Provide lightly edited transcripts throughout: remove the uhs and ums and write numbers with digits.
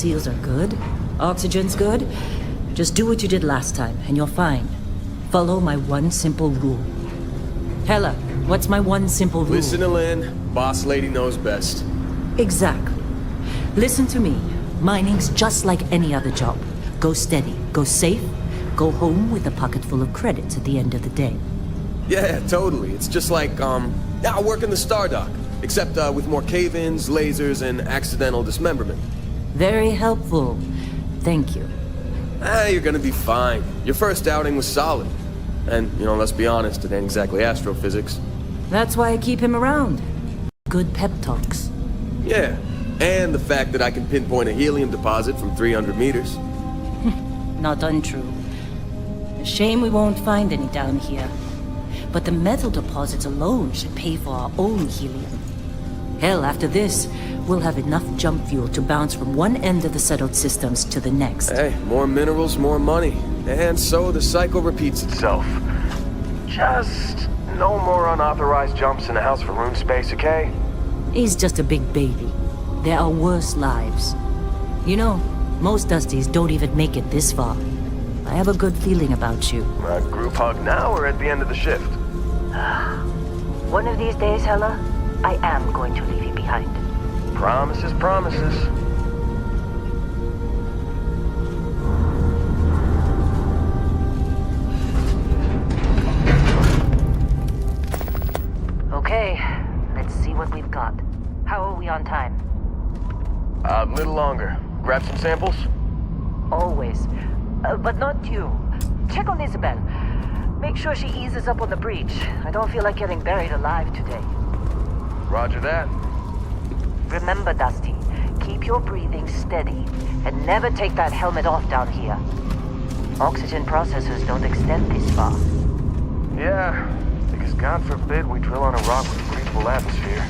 Seals are good. Oxygen's good. Just do what you did last time, and you're fine. Follow my one simple rule. Hella, what's my one simple rule? Listen to Lynn. Boss lady knows best. Exactly. Listen to me. Mining's just like any other job. Go steady, go safe, go home with a pocket full of credits at the end of the day. Yeah, totally. It's just like, I work in the Star Dock. Except, with more cave-ins, lasers, and accidental dismemberment. Very helpful. Thank you. You're gonna be fine. Your first outing was solid. And, let's be honest, it ain't exactly astrophysics. That's why I keep him around. Good pep talks. Yeah, and the fact that I can pinpoint a helium deposit from 300 meters. Not untrue. A shame we won't find any down here. But the metal deposits alone should pay for our own helium. Hell, after this, we'll have enough jump fuel to bounce from one end of the settled systems to the next. Hey, more minerals, more money. And so the cycle repeats itself. Just no more unauthorized jumps in the house for room space, okay? He's just a big baby. There are worse lives. Most Dusties don't even make it this far. I have a good feeling about you. A group hug now or at the end of the shift? One of these days, Hella, I am going to leave you behind. Promises, promises. Okay, let's see what we've got. How are we on time? A little longer. Grab some samples? Always. But not you. Check on Isabel. Make sure she eases up on the breach. I don't feel like getting buried alive today. Roger that. Remember, Dusty, keep your breathing steady and never take that helmet off down here. Oxygen processors don't extend this far. Yeah, because God forbid we drill on a rock with a breathable atmosphere.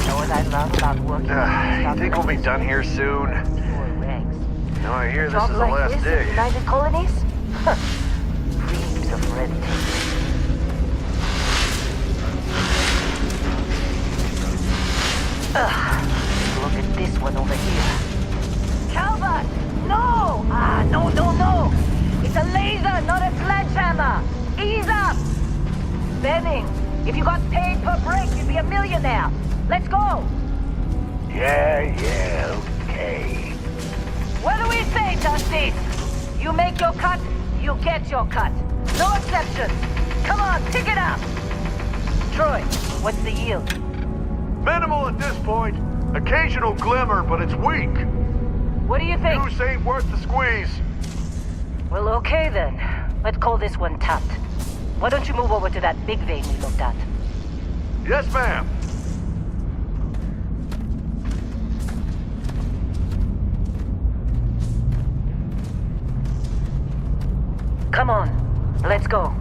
You know what I love about working You think we'll be done here soon? No, I hear this is the like last this dig. in United Colonies? Dreams of red tape. Look at this one over here. Calvert! No! No! It's a laser, not a sledgehammer! Ease up! Benning, if you got paid per break, you'd be a millionaire. Let's go! Yeah, okay. What do we say, Dusty? You make your cut, you get your cut. No exceptions. Come on, pick it up! Troy, what's the yield? Minimal at this point. Occasional glimmer, but it's weak. What do you think? Use ain't worth the squeeze. Well, okay then. Let's call this one tapped. Why don't you move over to that big vein we looked at? Yes, ma'am. Come on, let's go.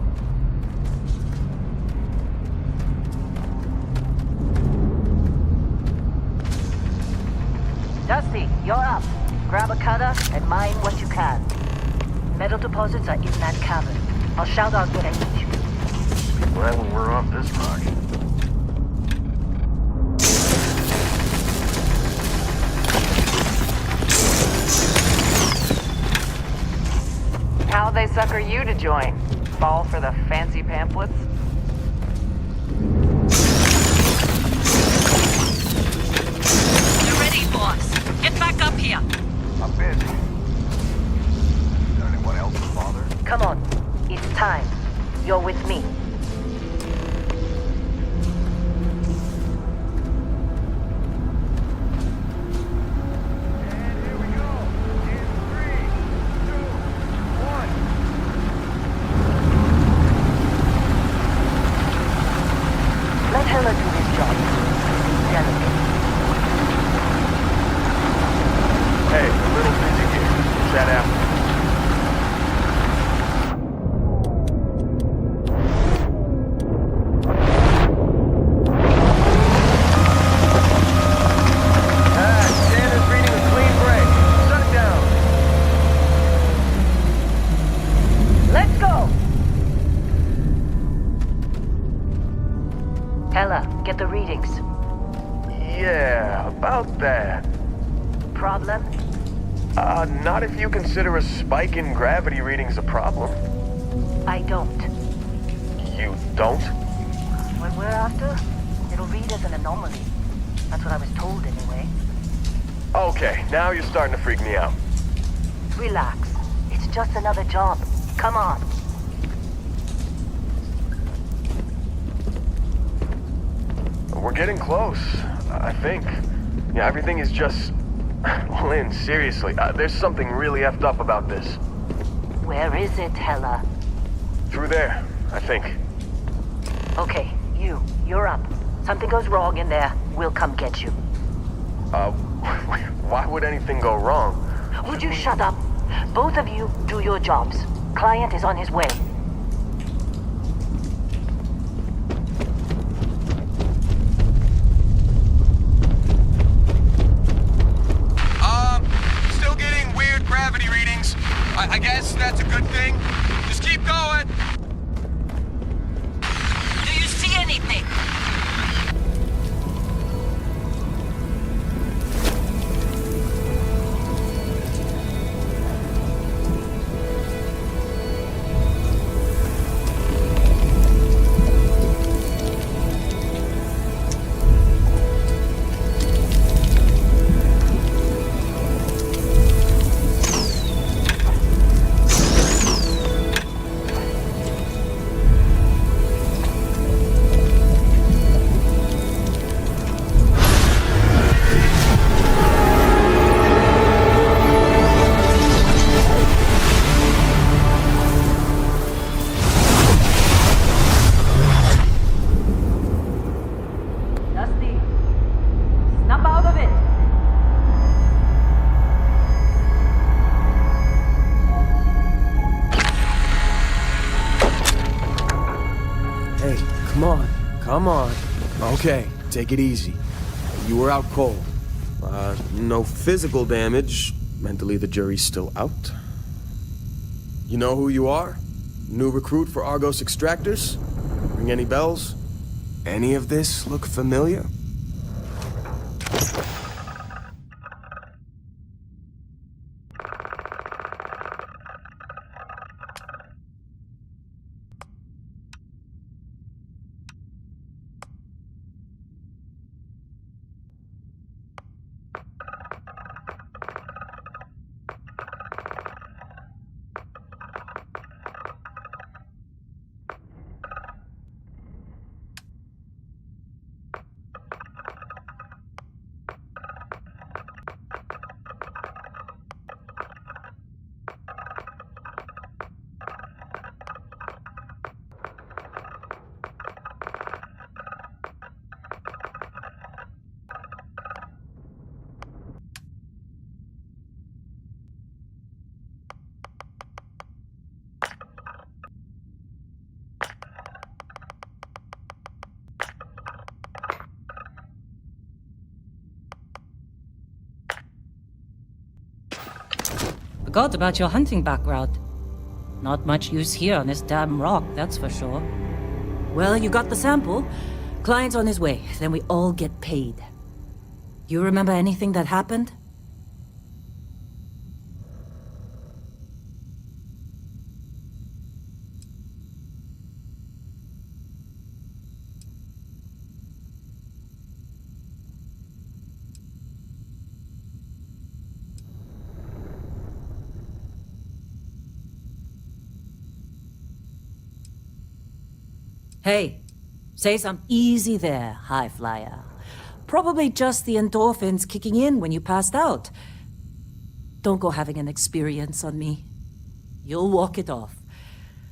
Dusty, you're up. Grab a cutter and mine what you can. Metal deposits are in that cavern. I'll shout out when I need you. Be glad when we're off this rock. How'd they sucker you to join? Fall for the fancy pamphlets? You're ready, boss. Get back up here. I'm busy. Is there anyone else to bother? Come on. It's time. You're with me. delicate. Hey, a little busy here. Chat after. Standard reading a clean break. Shut it down. Let's go! Hella, get the readings. Yeah, about that. Problem? Not if you consider a spike in gravity readings a problem. I don't. You don't? What we're after, it'll read as an anomaly. That's what I was told anyway. Okay, now you're starting to freak me out. Relax. It's just another job. Come on. We're getting close, I think. Yeah, everything is just... Lynn, seriously, there's something really effed up about this. Where is it, Hella? Through there, I think. Okay, you're up. Something goes wrong in there, we'll come get you. Why would anything go wrong? Would you shut up? Both of you do your jobs. Client is on his way. Still getting weird gravity readings. I guess that's a good thing. Just keep going. Do you see anything? Dusty, snap out of it. Hey, come on. Okay, take it easy. You were out cold. No physical damage. Mentally, the jury's still out. You know who you are? New recruit for Argos Extractors? Ring any bells? Any of this look familiar? Forgot about your hunting background. Not much use here on this damn rock, that's for sure. Well, you got the sample. Client's on his way, then we all get paid. You remember anything that happened? Hey, say something easy there, high flyer. Probably just the endorphins kicking in when you passed out. Don't go having an experience on me. You'll walk it off.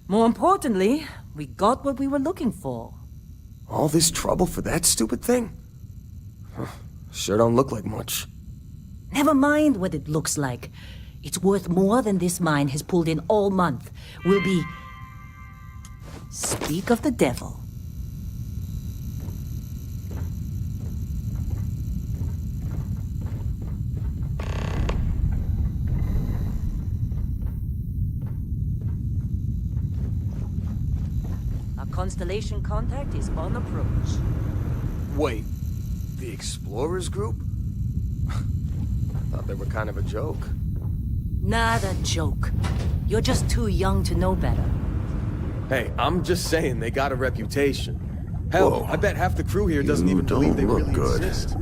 More importantly, we got what we were looking for. All this trouble for that stupid thing? Sure don't look like much. Never mind what it looks like. It's worth more than this mine has pulled in all month. Will be... Speak of the devil. Our constellation contact is on approach. Wait, the Explorers group? Thought they were kind of a joke. Not a joke. You're just too young to know better. Hey, I'm just saying they got a reputation. Hell, Whoa. I bet half the crew here doesn't You even believe they don't look really good. exist.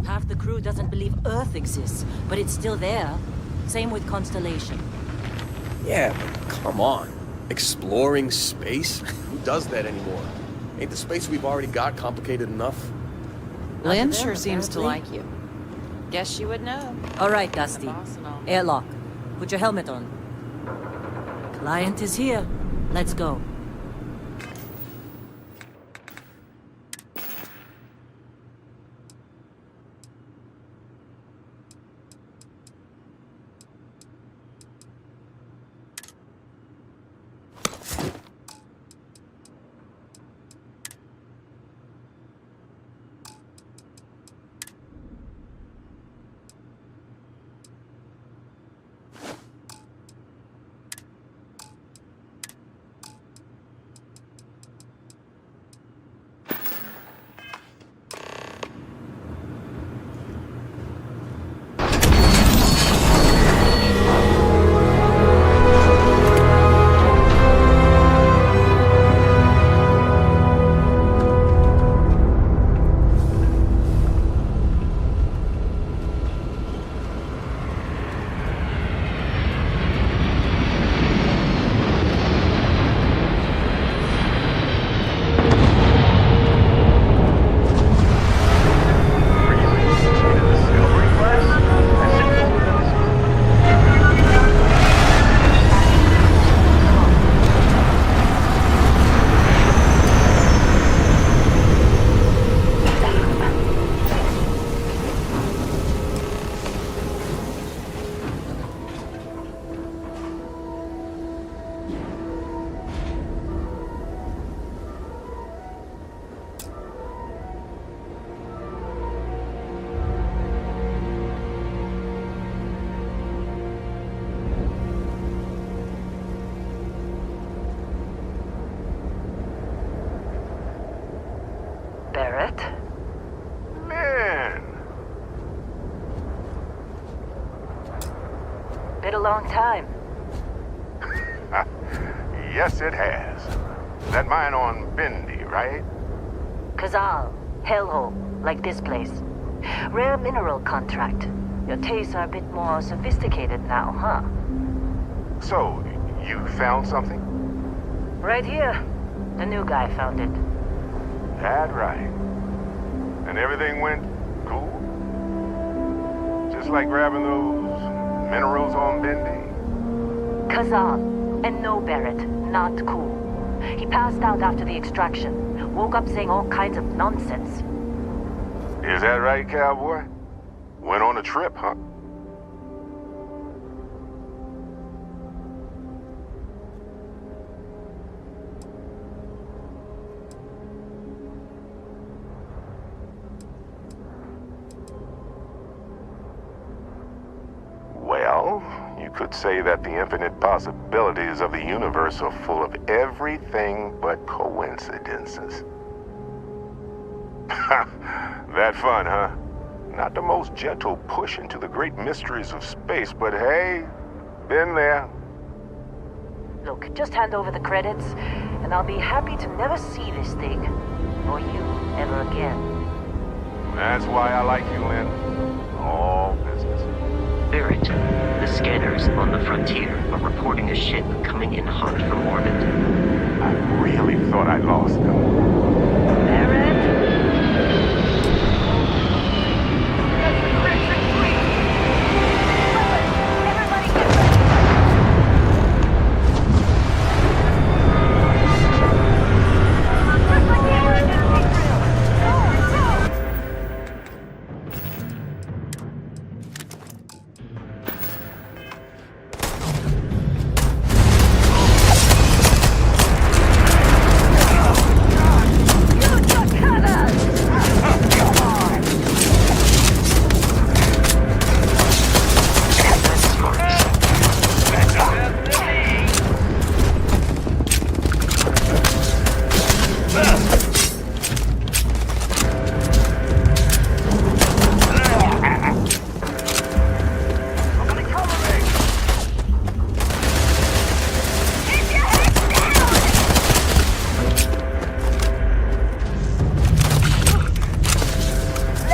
Half the crew doesn't believe Earth exists, but it's still there. Same with Constellation. Yeah, but come on. Exploring space? Who does that anymore? Ain't the space we've already got complicated enough? Lynn them, sure seems to like apparently. you. Guess you would know. All right, Dusty. boss and all. Airlock. Put your helmet on. Client is here. Let's go. Barrett? Man, Been a long time. yes it has. That mine on Bendy, right? Kazal, hellhole, like this place. Rare mineral contract. Your tastes are a bit more sophisticated now, huh? So, you found something? Right here. The new guy found it. That right. And everything went cool? Just like grabbing those minerals on Bendy? Kazal, and no Barrett, not cool. He passed out after the extraction. Woke up saying all kinds of nonsense. Is that right, cowboy? Went on a trip, huh? Well, you could say that the infinite possibilities of the universe are full of everything but coincidences. That fun, huh? Not the most gentle push into the great mysteries of space, but hey, been there. Look, just hand over the credits, and I'll be happy to never see this thing, or you, ever again. That's why I like you, Lynn. All business. Barrett, the scanners on the frontier are reporting a ship coming in hot from orbit. I really thought I lost them. Barrett? Everybody get ready!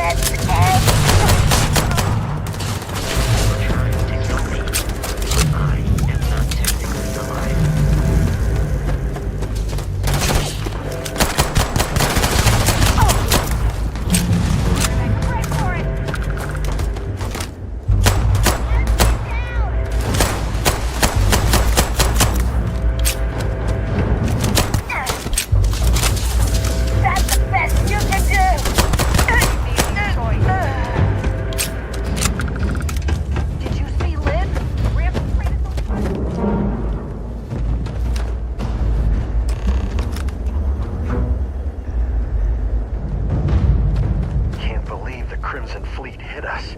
Trying to kill me. I am not technically alive. That's the best you can do! Did you see Lynn? Can't believe the Crimson Fleet hit us.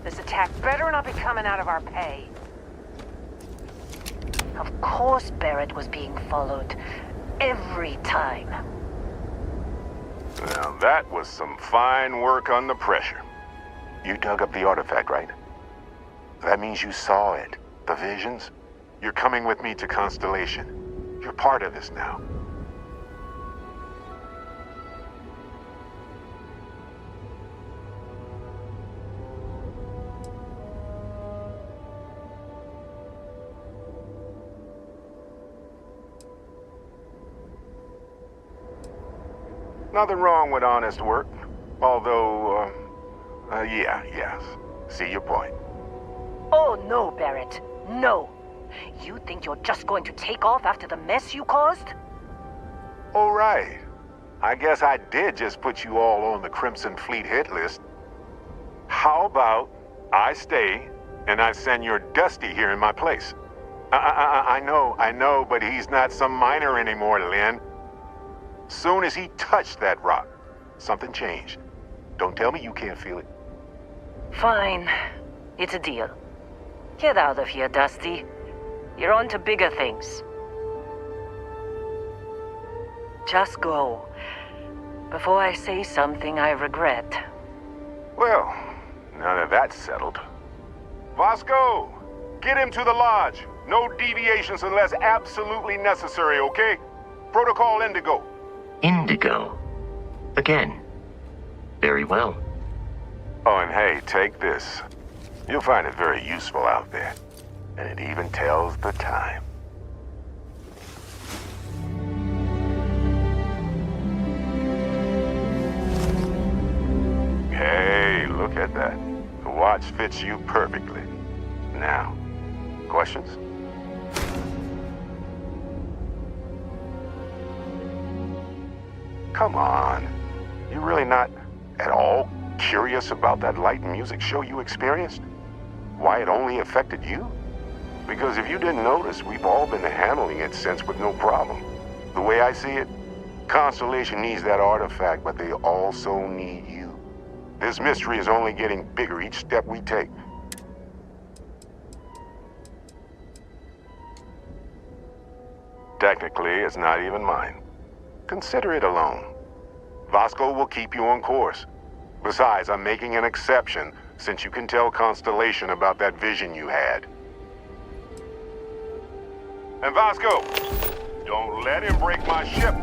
This attack better not be coming out of our pay. Of course Barrett was being followed. Every time. Now that was some fine work under pressure. You dug up the artifact, right? That means you saw it. The visions? You're coming with me to Constellation. You're part of this now. Nothing wrong with honest work. Although, yes. See your point. Oh no, Barrett. No. You think you're just going to take off after the mess you caused? All right. I guess I did just put you all on the Crimson Fleet hit list. How about I stay and I send your Dusty here in my place? I know, but he's not some miner anymore, Lynn. Soon as he touched that rock, something changed. Don't tell me you can't feel it. Fine. It's a deal. Get out of here, Dusty. You're on to bigger things. Just go. Before I say something I regret. Well, now that that's settled. Vasco, get him to the lodge. No deviations unless absolutely necessary, okay? Protocol Indigo. Indigo. Again. Very well. Oh, and hey, take this. You'll find it very useful out there. And it even tells the time. Hey, look at that. The watch fits you perfectly. Now, questions? Come on. You really not at all curious about that light and music show you experienced? Why it only affected you? Because if you didn't notice, we've all been handling it since with no problem. The way I see it, Constellation needs that artifact, but they also need you. This mystery is only getting bigger each step we take. Technically, it's not even mine. Consider it a loan. Vasco will keep you on course. Besides, I'm making an exception since you can tell Constellation about that vision you had. And Vasco, don't let him break my ship.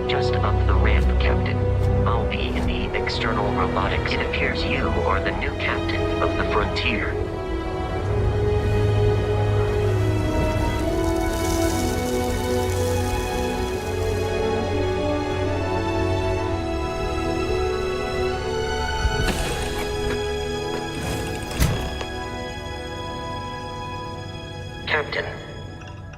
Just up the ramp, Captain. I'll be in the external robotics. It appears you are the new captain of the Frontier. Captain,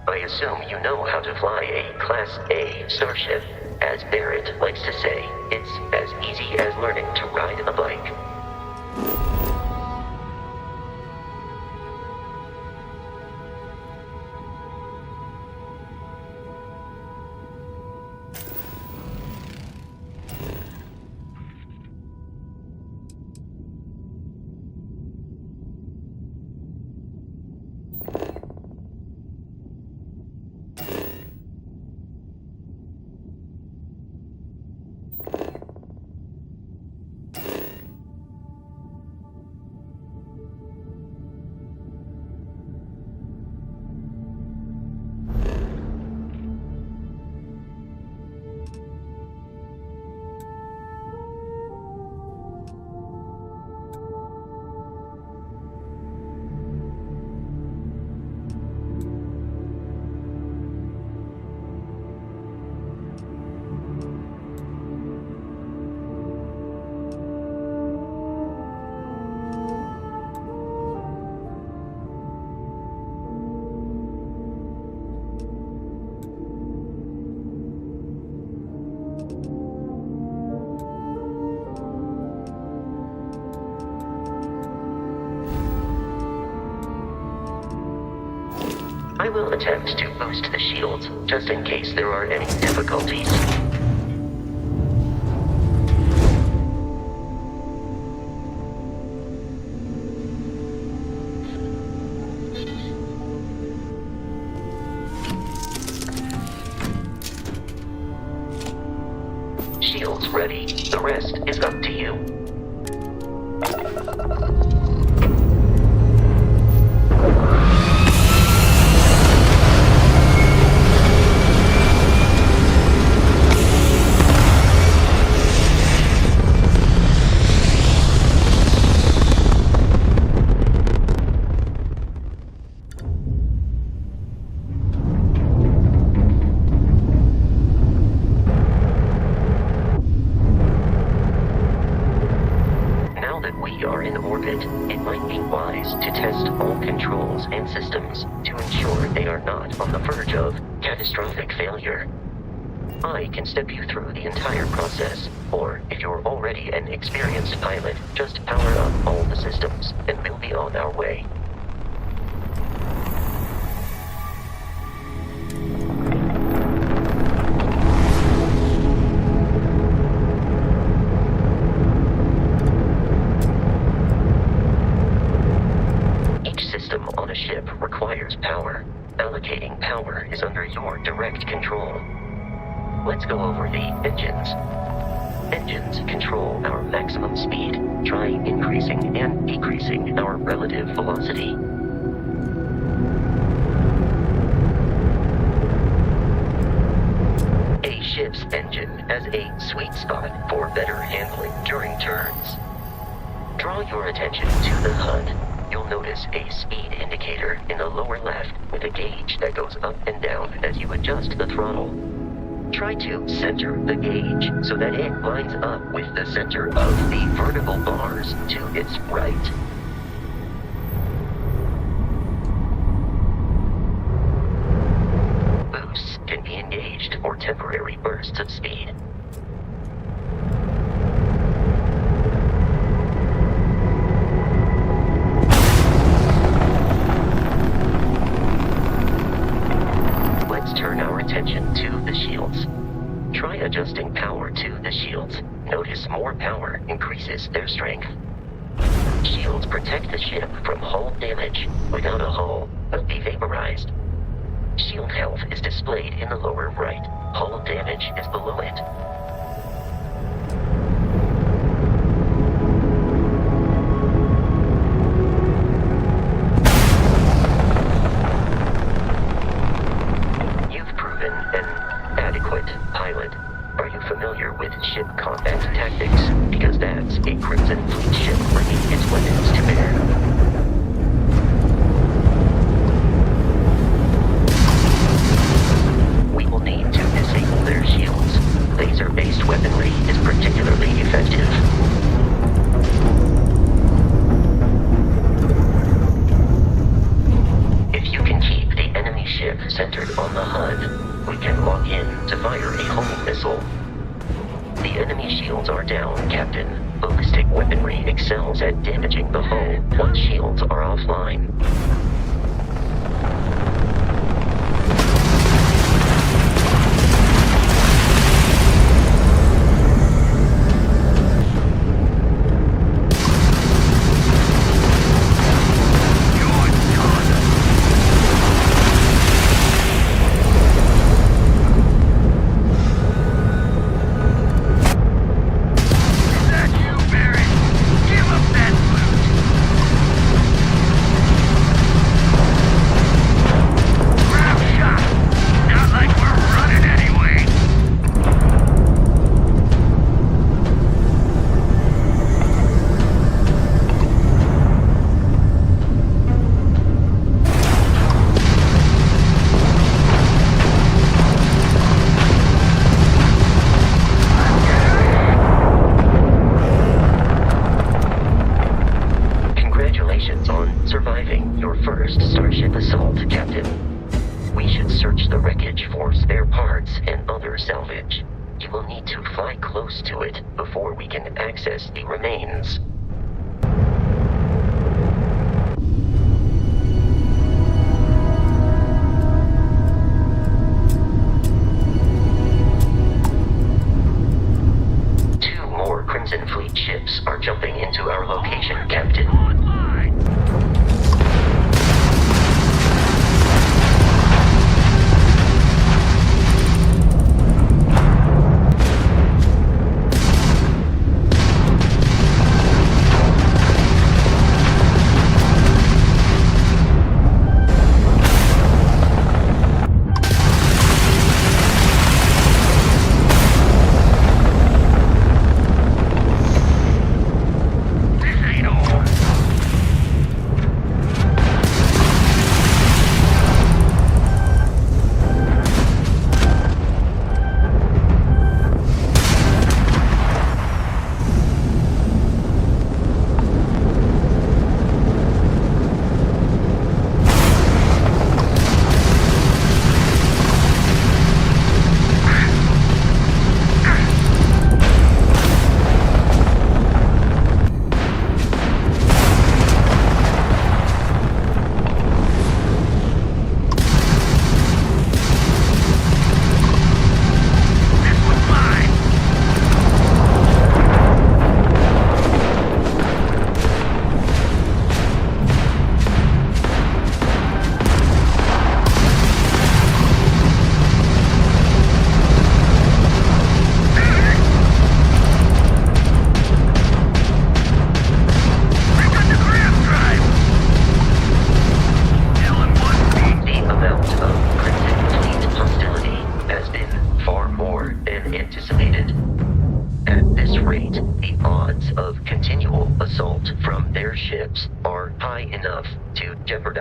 I assume you know how to fly a Class A starship. As Barrett likes to say, it's as easy as learning to ride a bike. I will attempt to boost the shields, just in case there are any difficulties. Shields ready. The rest is up to you. It might be wise to test all controls and systems to ensure they are not on the verge of catastrophic failure. I can step you through the entire process, or if you're already an experienced pilot, just power up all the systems, and we'll be on our way. Requires power. Allocating power is under your direct control. Let's go over the engines. Engines control our maximum speed. Try increasing and decreasing our relative velocity. A ship's engine has a sweet spot for better handling during turns. Draw your attention to the HUD. You'll notice a speed indicator in the lower left with a gauge that goes up and down as you adjust the throttle. Try to center the gauge so that it lines up with the center of the vertical bars to its right. Boosts can be engaged for temporary bursts of speed. Turn our attention to the shields. Try adjusting power to the shields. Notice more power increases their strength. Shields protect the ship from hull damage. Without a hull, will be vaporized. Shield health is displayed in the lower right. Hull damage is below it. Pilot, are you familiar with ship combat tactics? Because that's a Crimson Fleet ship bringing its weapons to bear. We will need to disable their shields. Laser-based weaponry is particularly effective. If you can keep the enemy ship centered on the HUD, we can lock in to fire a homing missile. The enemy shields are down, Captain. Ballistic weaponry excels at damaging the hull once shields are offline. Starship assault, Captain. We should search the wreckage for spare parts and other salvage. You will need to fly close to it before we can access the remains.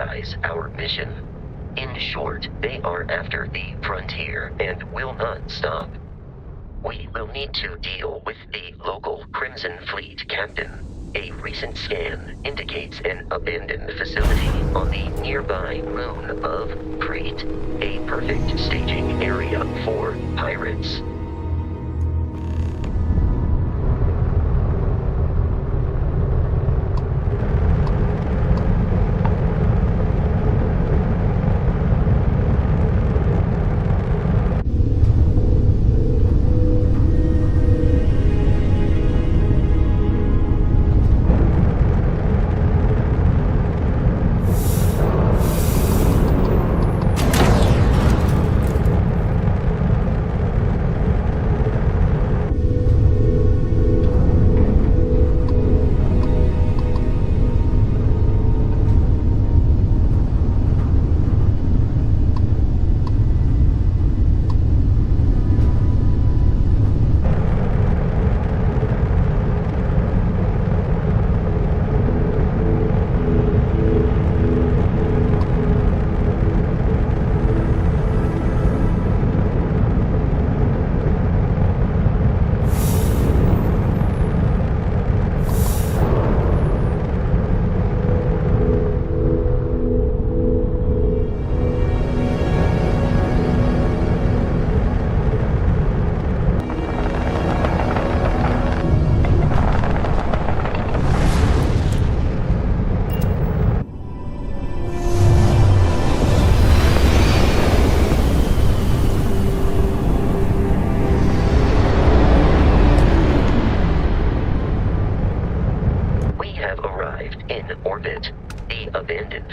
jeopardize our mission. In short, they are after the frontier and will not stop. We will need to deal with the local Crimson Fleet captain. A recent scan indicates an abandoned facility on the nearby moon of Crete, a perfect staging area for pirates.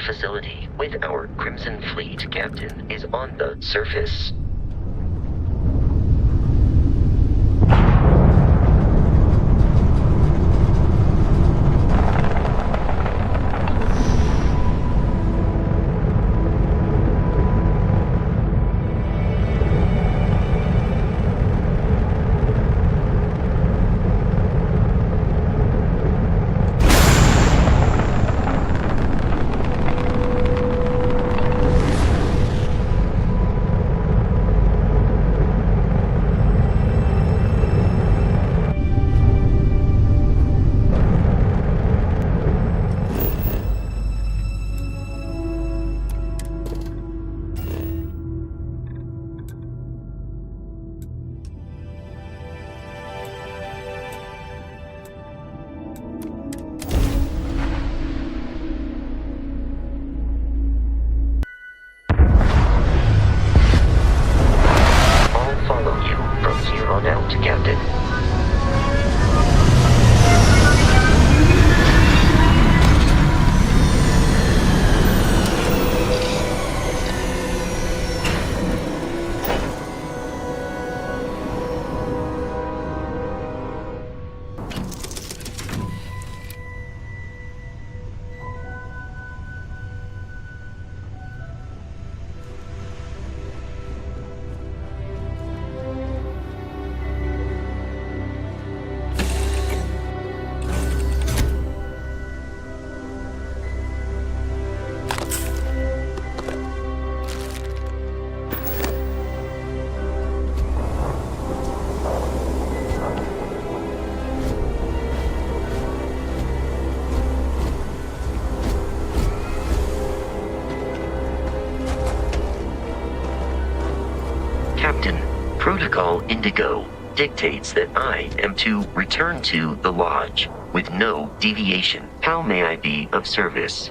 Facility with our Crimson Fleet captain is on the surface. Captain, Protocol Indigo dictates that I am to return to the Lodge with no deviation. How may I be of service?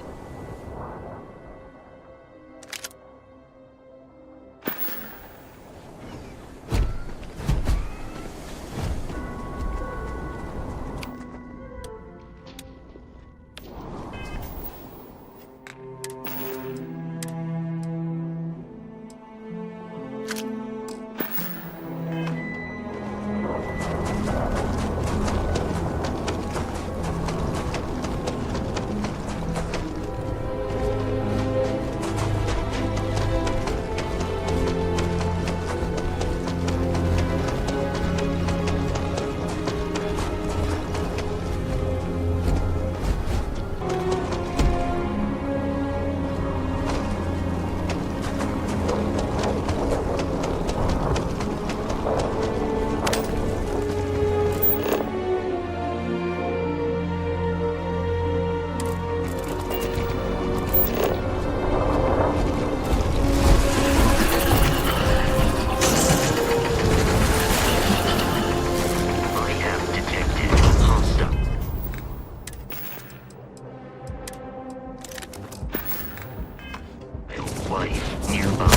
nearby.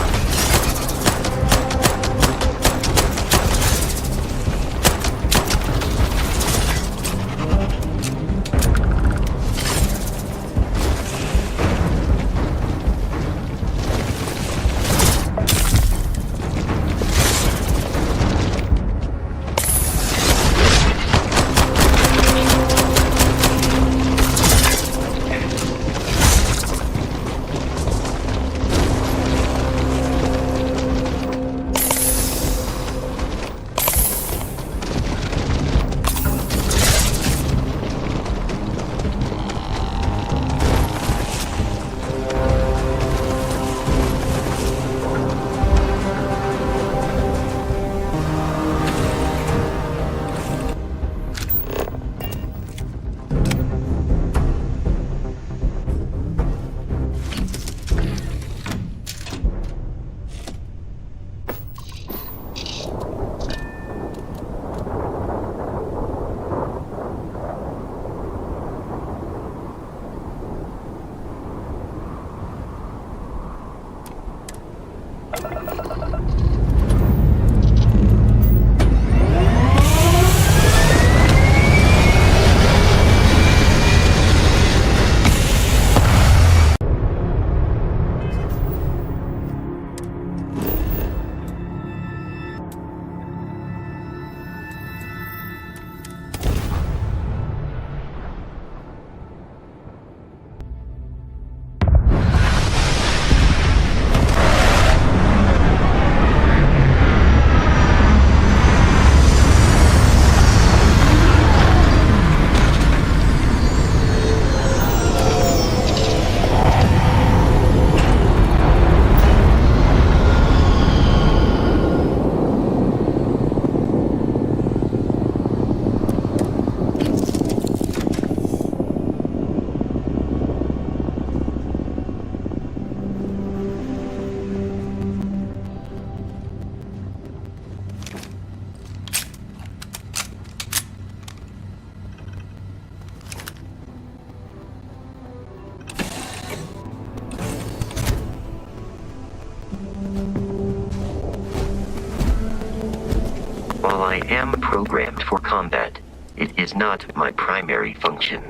While I am programmed for combat, it is not my primary function.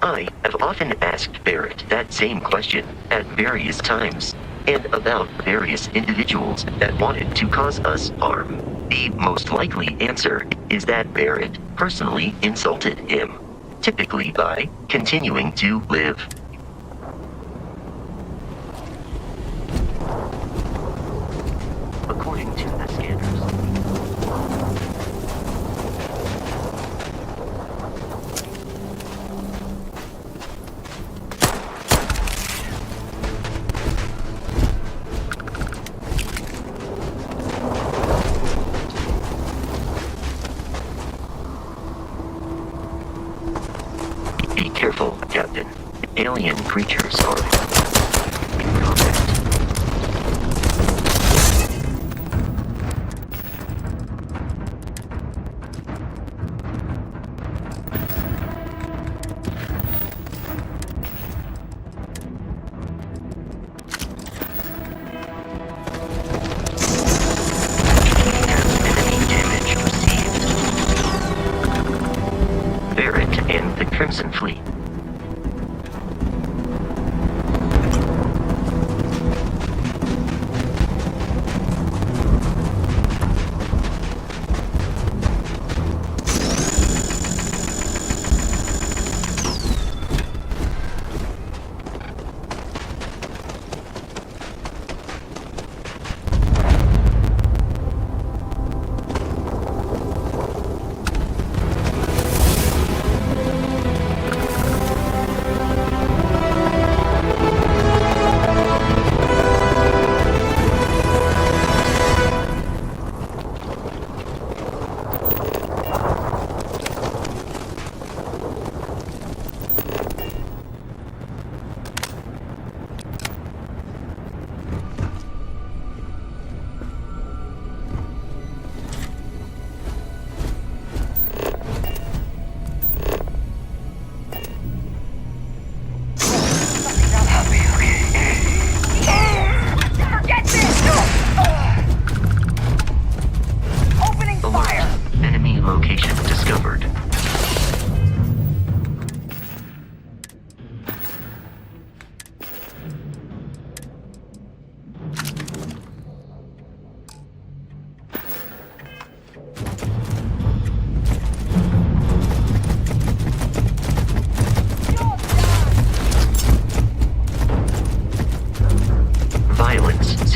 I have often asked Barrett that same question at various times, and about various individuals that wanted to cause us harm. The most likely answer is that Barrett personally insulted him, typically by continuing to live. According to the scanners. Be careful, Captain. Alien creatures are in contact. Enemy damage received. Barrett and the Crimson Fleet.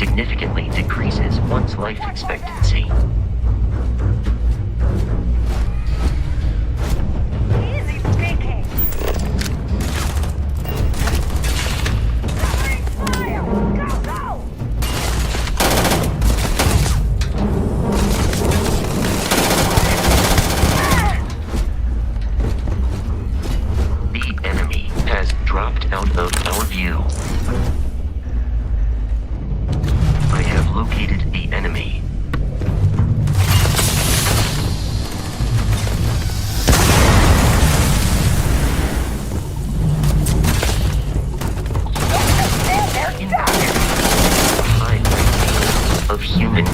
significantly decreases one's life expectancy. Easy speaking. Fire! Go, go! The enemy has dropped out of our view. I have located the enemy. In the area, a high rate of human.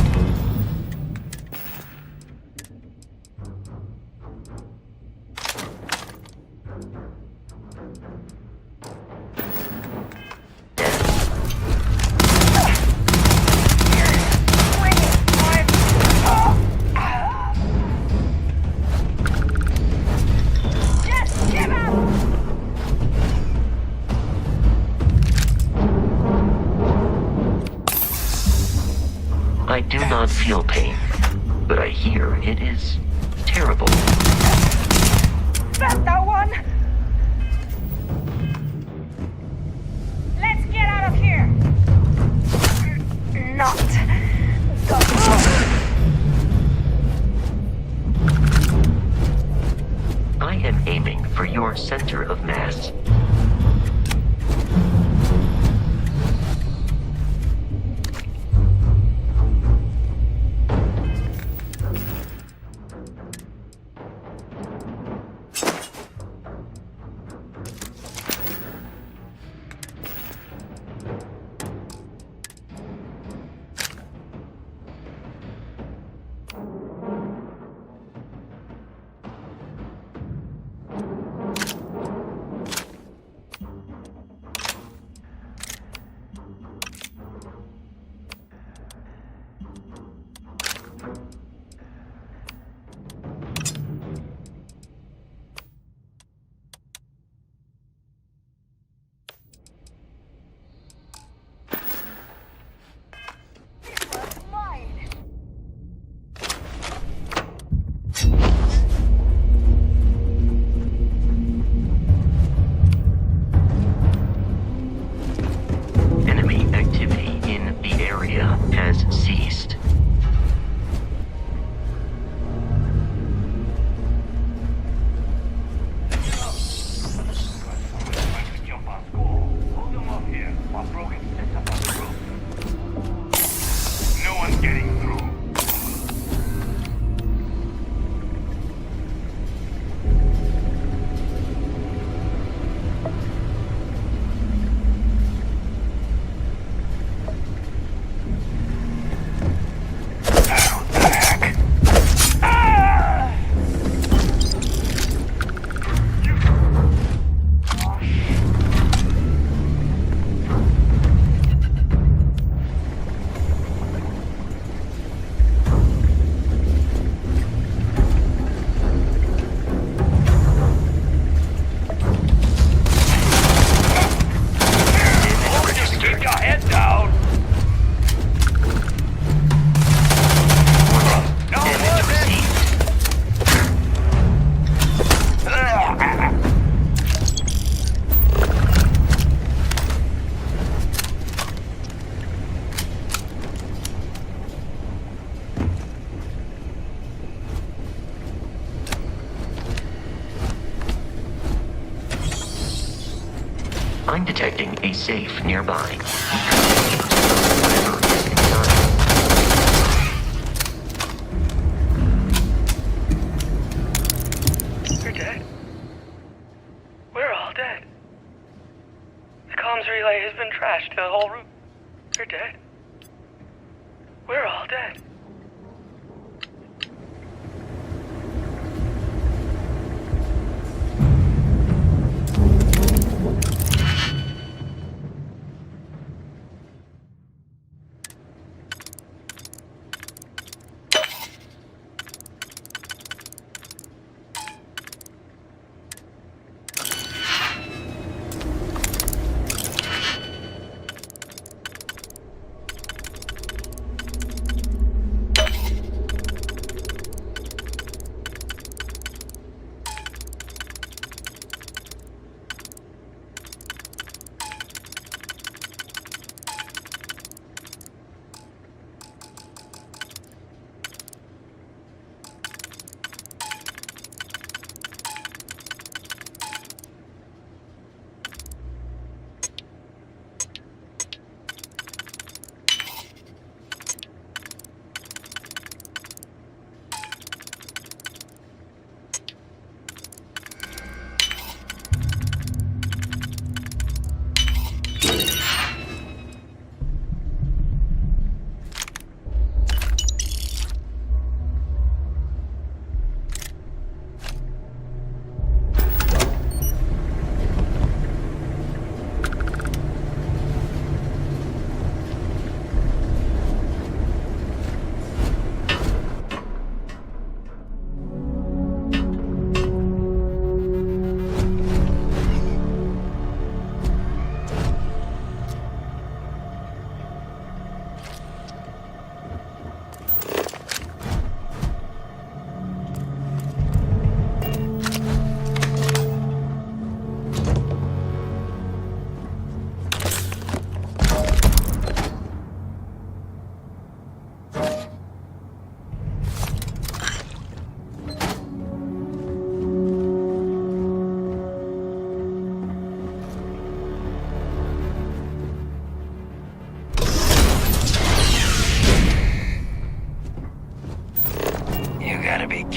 Just give up! I do not feel pain, but I hear it is terrible. That's that one! Let's get out of here! Not. I am aiming for your center of mass. Enemy activity in the area has ceased. No one's getting through. Keep your head down. Damage received. I'm detecting a safe nearby. Whatever is inside. You're dead. We're all dead. The comms relay has been trashed. The whole room. You're dead. We're all dead.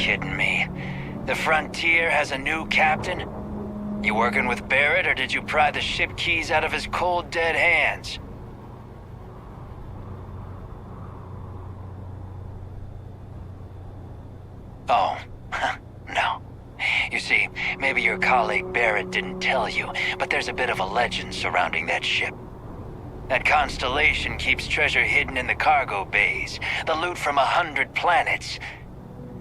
kidding me? The Frontier has a new captain? You working with Barrett, or did you pry the ship keys out of his cold, dead hands? Oh, no. You see, maybe your colleague Barrett didn't tell you, but there's a bit of a legend surrounding that ship. That constellation keeps treasure hidden in the cargo bays, the loot from 100 planets,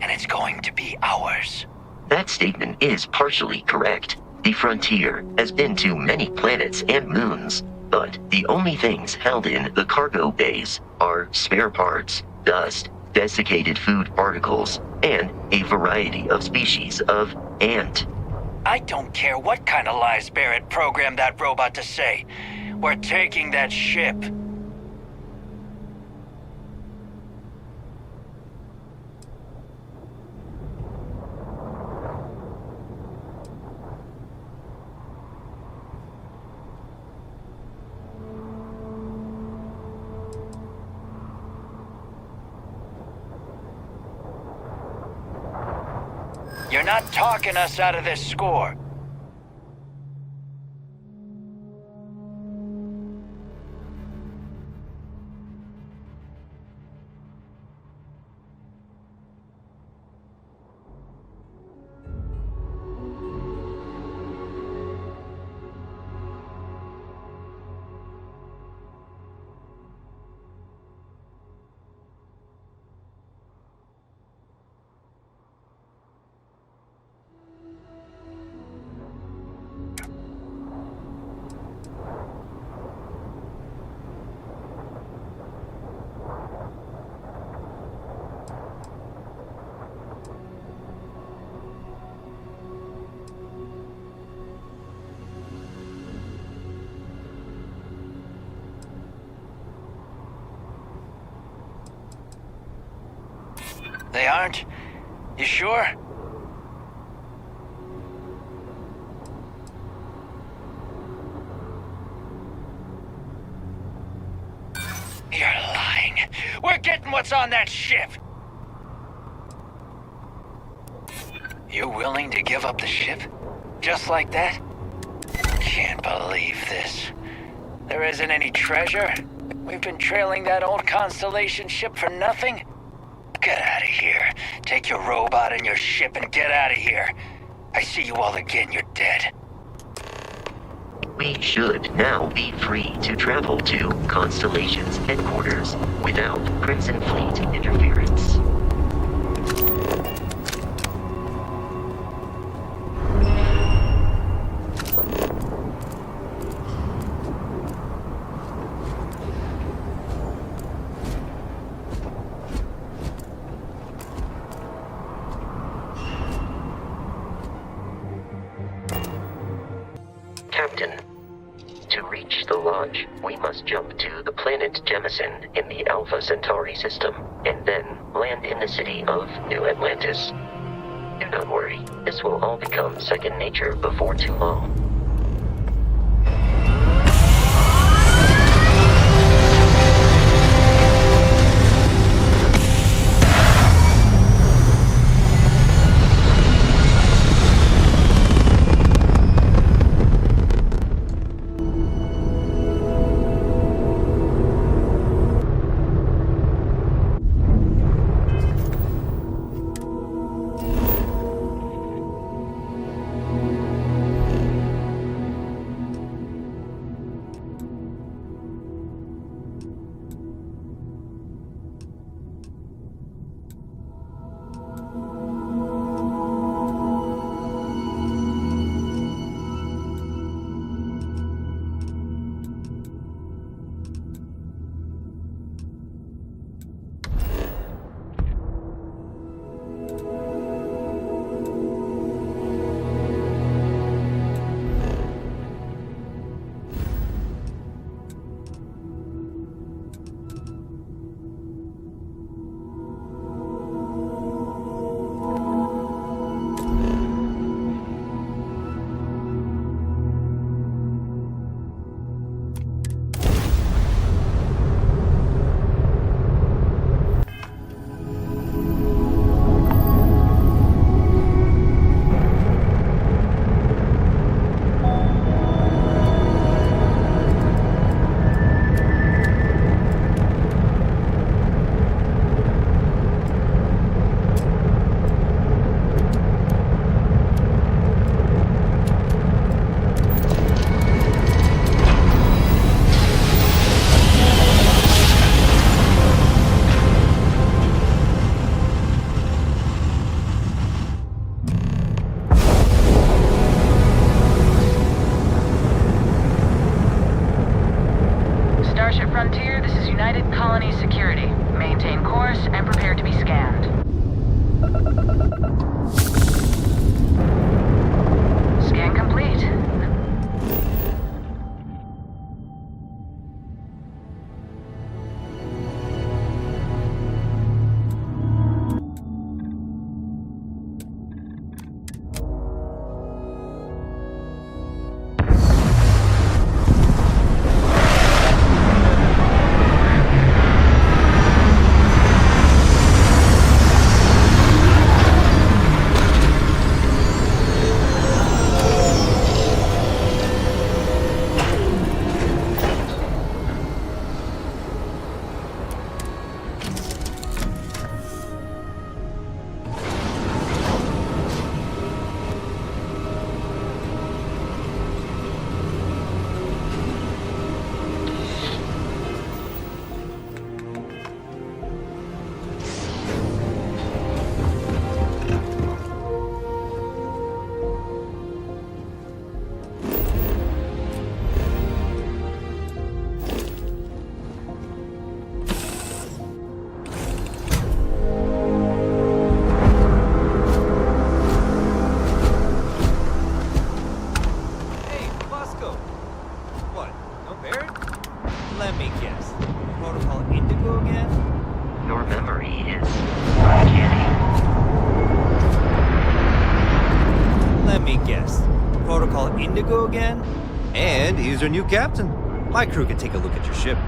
and it's going to be ours. That statement is partially correct. The Frontier has been to many planets and moons, but the only things held in the cargo bays are spare parts, dust, desiccated food particles, and a variety of species of ant. I don't care what kind of lies Barrett programmed that robot to say. We're taking that ship. You're not talking us out of this score. They aren't? You sure? You're lying. We're getting what's on that ship. You willing to give up the ship? Just like that? Can't believe this. There isn't any treasure? We've been trailing that old Constellation ship for nothing? Get out of here. Take your robot and your ship and get out of here. I see you all again, you're dead. We should now be free to travel to Constellation's headquarters without Crimson Fleet interference. Captain, to reach the Lodge, we must jump to the planet Jemison in the Alpha Centauri system, and then land in the city of New Atlantis. Do not worry, this will all become second nature before too long. is United Colony Security. Maintain course and prepare to be scanned. Scan complete. Your memory is uncanny. Let me guess. Protocol Indigo again? And he's your new captain. My crew can take a look at your ship,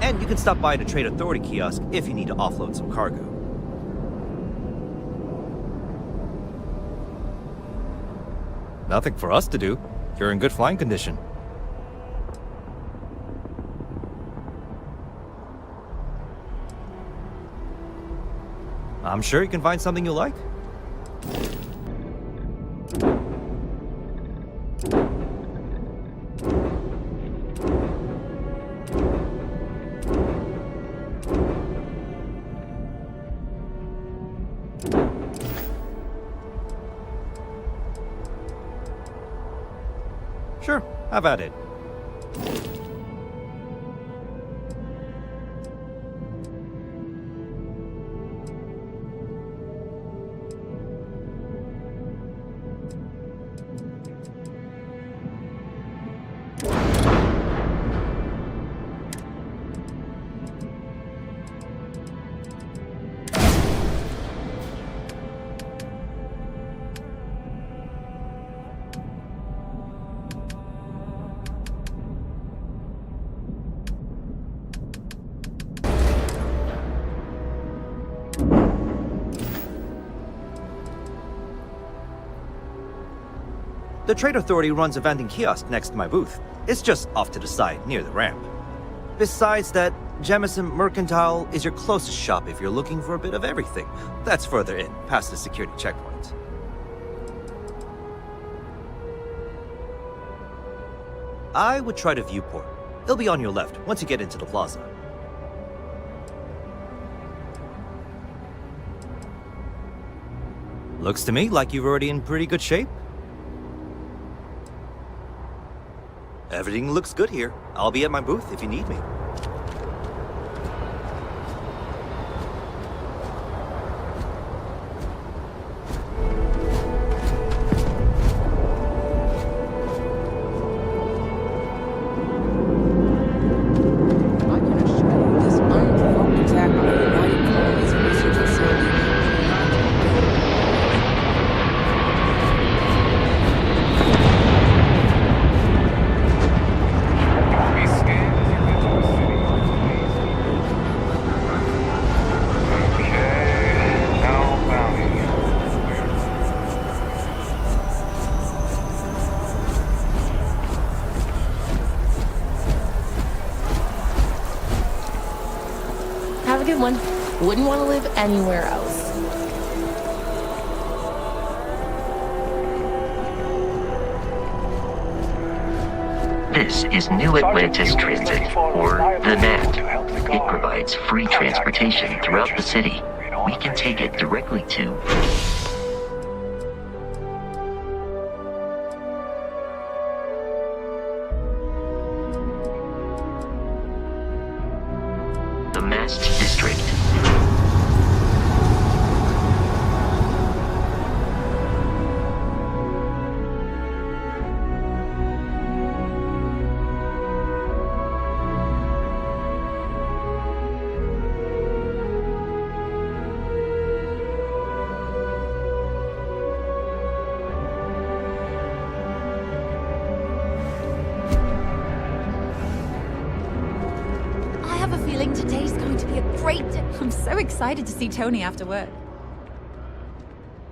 and you can stop by the Trade Authority kiosk if you need to offload some cargo. Nothing for us to do. You're in good flying condition. I'm sure you can find something you like. Sure, have at it. The Trade Authority runs a vending kiosk next to my booth. It's just off to the side, near the ramp. Besides that, Jemison Mercantile is your closest shop if you're looking for a bit of everything. That's further in, past the security checkpoint. I would try the viewport. It'll be on your left once you get into the plaza. Looks to me like you're already in pretty good shape. Everything looks good here. I'll be at my booth if you need me. Have a good one. Wouldn't want to live anywhere else. This is New Atlantis Transit, or the NAT. It provides free transportation throughout the city. We can take it directly to... district. Today's going to be a great day. I'm so excited to see Tony after work.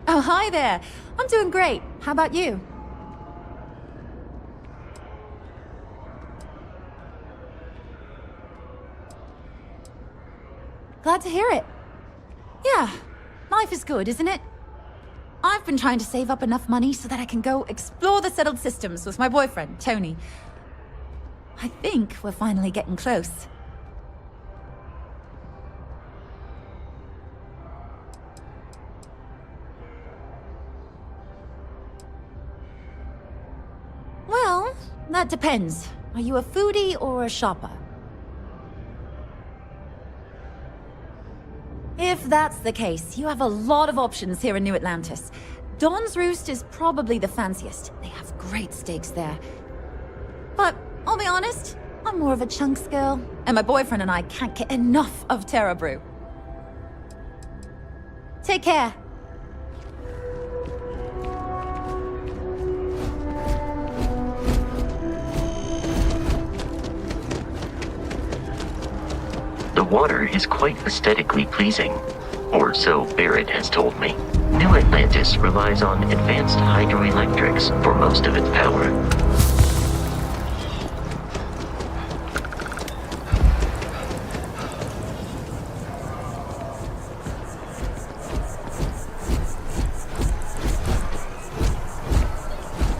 Oh, hi there. I'm doing great. How about you? Glad to hear it. Yeah, life is good, isn't it? I've been trying to save up enough money so that I can go explore the settled systems with my boyfriend, Tony. I think we're finally getting close. Well, that depends. Are you a foodie or a shopper? If that's the case, you have a lot of options here in New Atlantis. Don's Roost is probably the fanciest. They have great steaks there. But I'll be honest, I'm more of a chunks girl, and my boyfriend and I can't get enough of Terra Brew. Take care. The water is quite aesthetically pleasing, or so Barrett has told me. New Atlantis relies on advanced hydroelectrics for most of its power.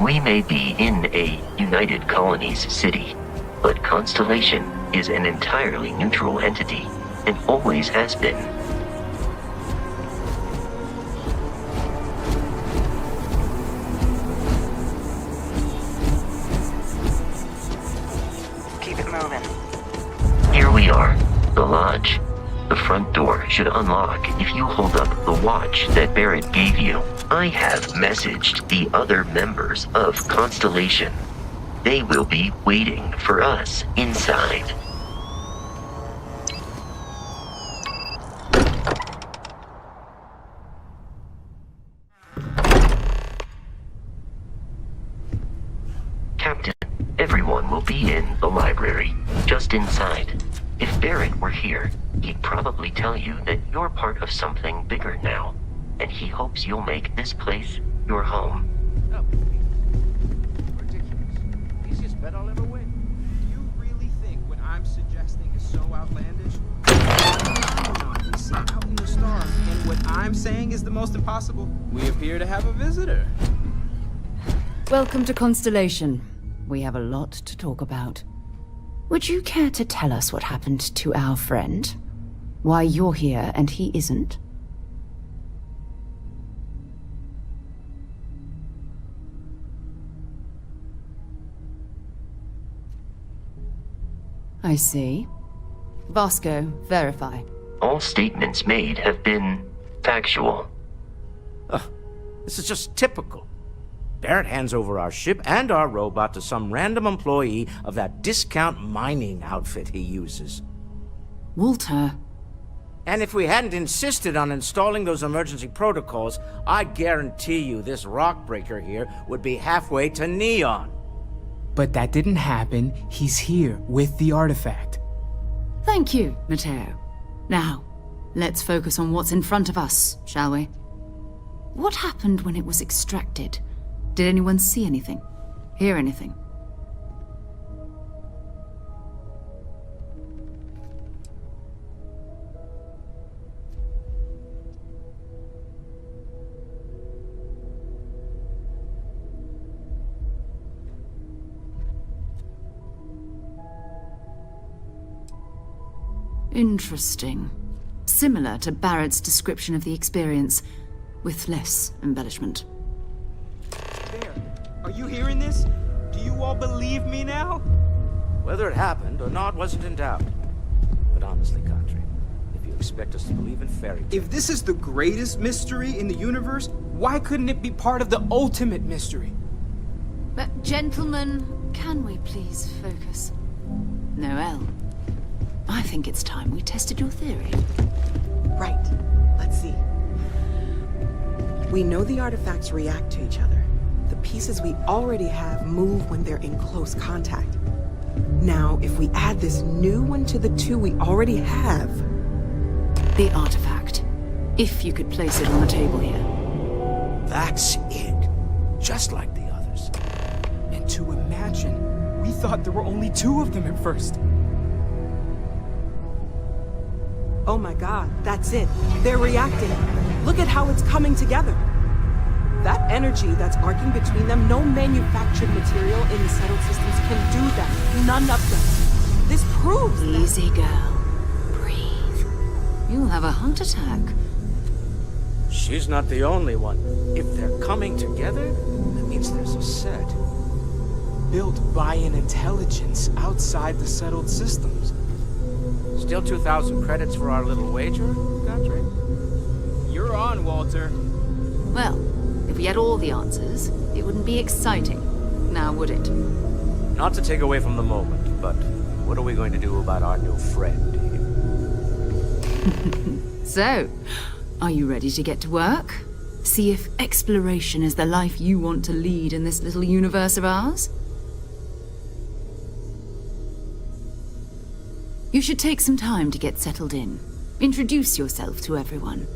We may be in a United Colonies city, but Constellation is an entirely neutral entity, and always has been. Keep it moving. Here we are, the lodge. The front door should unlock if you hold up the watch that Barrett gave you. I have messaged the other members of Constellation. They will be waiting for us inside. Captain, everyone will be in the library, just inside. If Barrett were here, he'd probably tell you that you're part of something bigger now, and he hopes you'll make this place your home. Oh, ridiculous. Easiest bet I'll ever win. Do you really think what I'm suggesting is so outlandish? We see out in the stars, and what I'm saying is the most impossible. We appear to have a visitor. Welcome to Constellation. We have a lot to talk about. Would you care to tell us what happened to our friend? Why you're here and he isn't? I see. Vasco, verify. All statements made have been factual. This is just typical. Barrett hands over our ship and our robot to some random employee of that discount mining outfit he uses. Walter. And if we hadn't insisted on installing those emergency protocols, I guarantee you this rock breaker here would be halfway to Neon. But that didn't happen. He's here with the artifact. Thank you, Matteo. Now, let's focus on what's in front of us, shall we? What happened when it was extracted? Did anyone see anything? Hear anything? Interesting. Similar to Barrett's description of the experience, with less embellishment. There. Are you hearing this? Do you all believe me now? Whether it happened or not wasn't in doubt. But honestly, Country, if you expect us to believe in fairy tales. If this is the greatest mystery in the universe, why couldn't it be part of the ultimate mystery? But gentlemen, can we please focus? Noel, I think it's time we tested your theory. Right. Let's see. We know the artifacts react to each other. The pieces we already have move when they're in close contact. Now, if we add this new one to the two we already have... The artifact. If you could place it on the table here. That's it. Just like the others. And to imagine, we thought there were only 2 of them at first. Oh my god, that's it. They're reacting. Look at how it's coming together. That energy that's arcing between them, no manufactured material in the settled systems can do that. None of them. This proves Easy, girl. Breathe. You'll have a heart attack. She's not the only one. If they're coming together, that means there's a set. Built by an intelligence outside the settled systems. Still 2,000 credits for our little wager, Godric? You're on, Walter. Well, if we had all the answers, it wouldn't be exciting. Now, would it? Not to take away from the moment, but what are we going to do about our new friend here? So, are you ready to get to work? See if exploration is the life you want to lead in this little universe of ours? You should take some time to get settled in. Introduce yourself to everyone.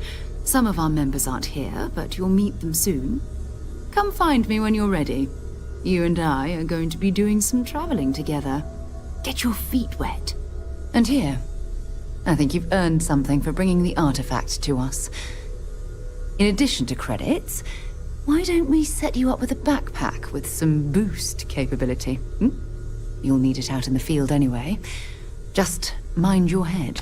Some of our members aren't here, but you'll meet them soon. Come find me when you're ready. You and I are going to be doing some traveling together. Get your feet wet. And here, I think you've earned something for bringing the artifact to us. In addition to credits, why don't we set you up with a backpack with some boost capability? You'll need it out in the field anyway. Just mind your head.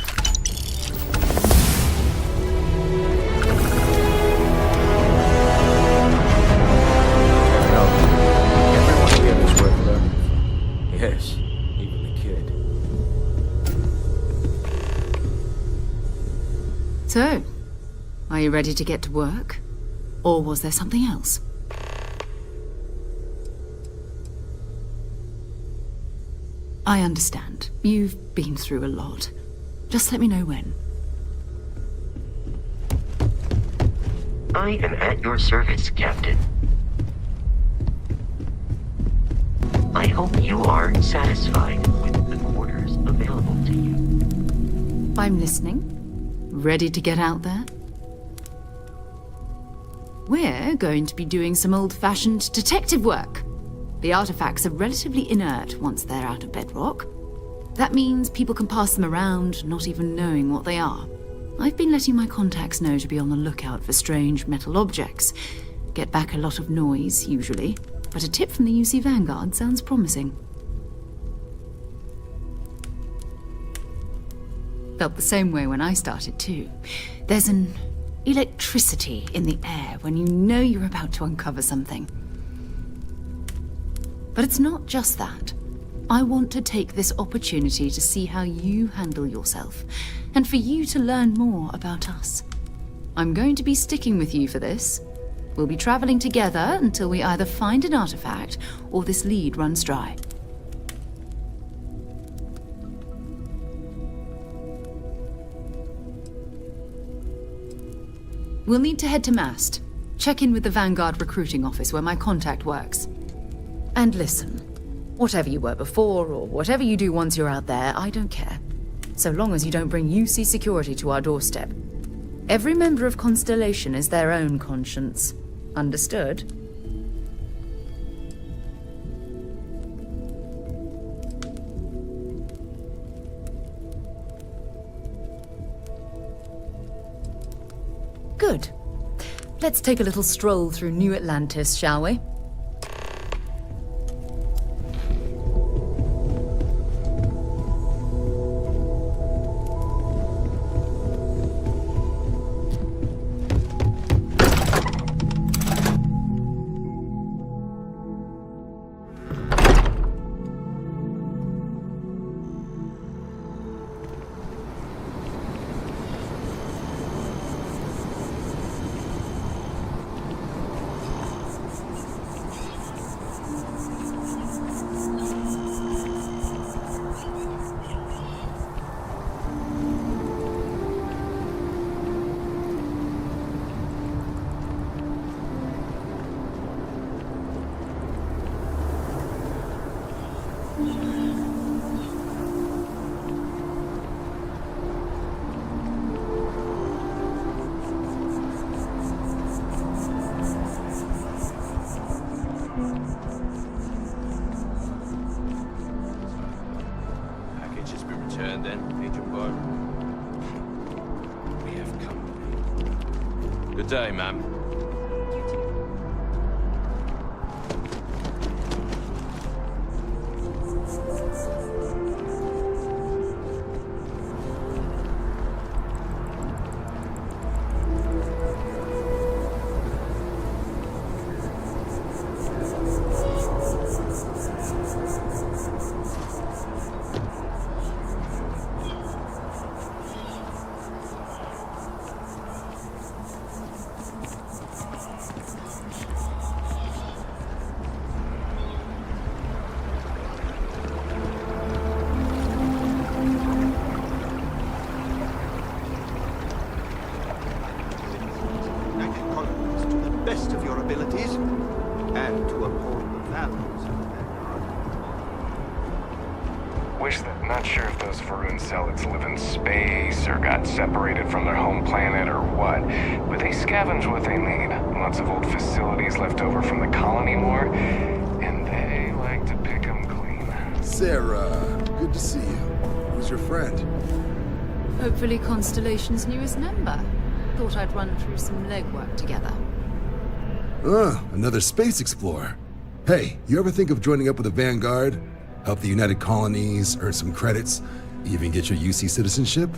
Everyone here is worth learning. Yes, even the kid. So, are you ready to get to work? Or was there something else? I understand. You've been through a lot. Just let me know when. I am at your service, Captain. I hope you are satisfied with the quarters available to you. I'm listening. Ready to get out there? We're going to be doing some old-fashioned detective work. The artifacts are relatively inert once they're out of bedrock. That means people can pass them around, not even knowing what they are. I've been letting my contacts know to be on the lookout for strange metal objects. Get back a lot of noise, usually, but a tip from the UC Vanguard sounds promising. Felt the same way when I started, too. There's an electricity in the air when you know you're about to uncover something. But it's not just that. I want to take this opportunity to see how you handle yourself, and for you to learn more about us. I'm going to be sticking with you for this. We'll be traveling together until we either find an artifact or this lead runs dry. We'll need to head to Mast. Check in with the Vanguard recruiting office where my contact works. And listen, whatever you were before, or whatever you do once you're out there, I don't care. So long as you don't bring UC security to our doorstep. Every member of Constellation is their own conscience. Understood? Good. Let's take a little stroll through New Atlantis, shall we? Good day, ma'am. Best of your abilities, and to uphold the values of Vanguard. Not sure if those Varun zealots live in space, or got separated from their home planet, or what, but they scavenge what they need. Lots of old facilities left over from the colony war, and they like to pick them clean. Sarah, good to see you. Who's your friend? Hopefully Constellation's newest member. Thought I'd run through some legwork together. Another space explorer. Hey, you ever think of joining up with the Vanguard? Help the United Colonies, earn some credits, even get your UC citizenship?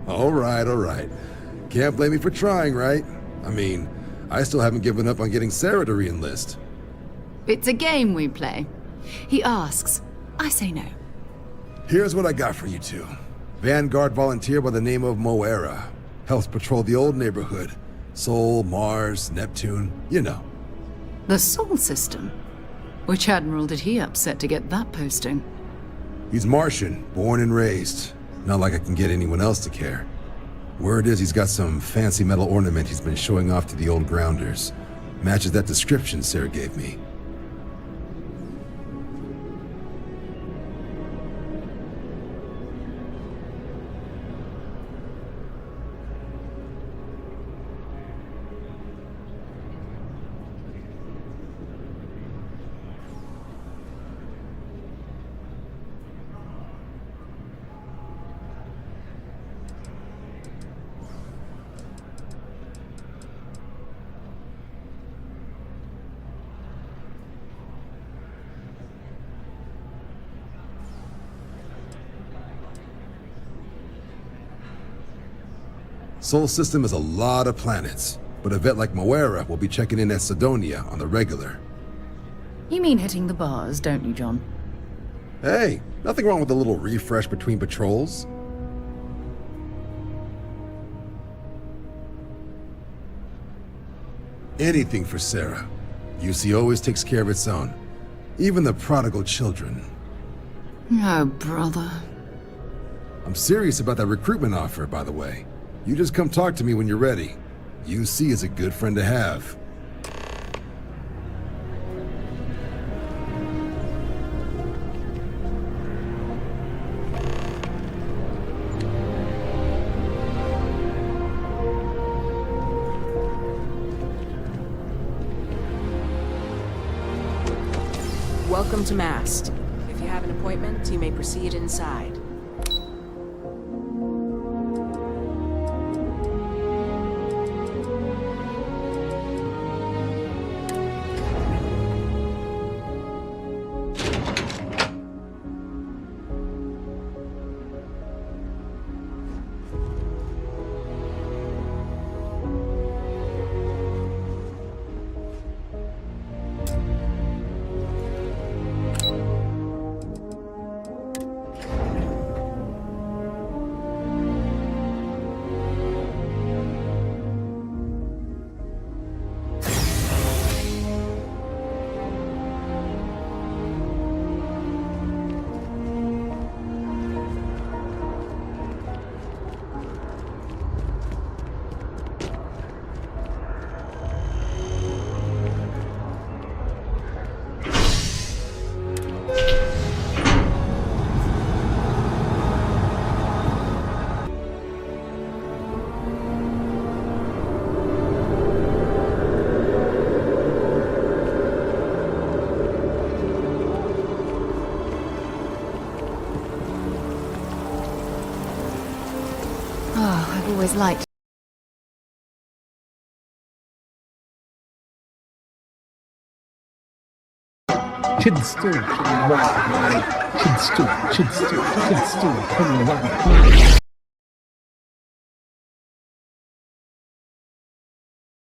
All right. Can't blame me for trying, right? I mean, I still haven't given up on getting Sarah to re-enlist. It's a game we play. He asks, I say no. Here's what I got for you two. Vanguard volunteer by the name of Moera. Helps patrol the old neighborhood. Sol, Mars, Neptune, you know. The Sol system? Which admiral did he upset to get that posting? He's Martian, born and raised. Not like I can get anyone else to care. Word is he's got some fancy metal ornament he's been showing off to the old grounders. Matches that description Sarah gave me. Sol system is a lot of planets, but a vet like Moera will be checking in at Sidonia on the regular. You mean hitting the bars, don't you, John? Hey, nothing wrong with a little refresh between patrols. Anything for Sarah. UC always takes care of its own. Even the prodigal children. Oh, brother. I'm serious about that recruitment offer, by the way. You just come talk to me when you're ready. UC is a good friend to have. Welcome to Mast. If you have an appointment, you may proceed inside. always liked. Kid stew, kids stew, kid stew, kid stew,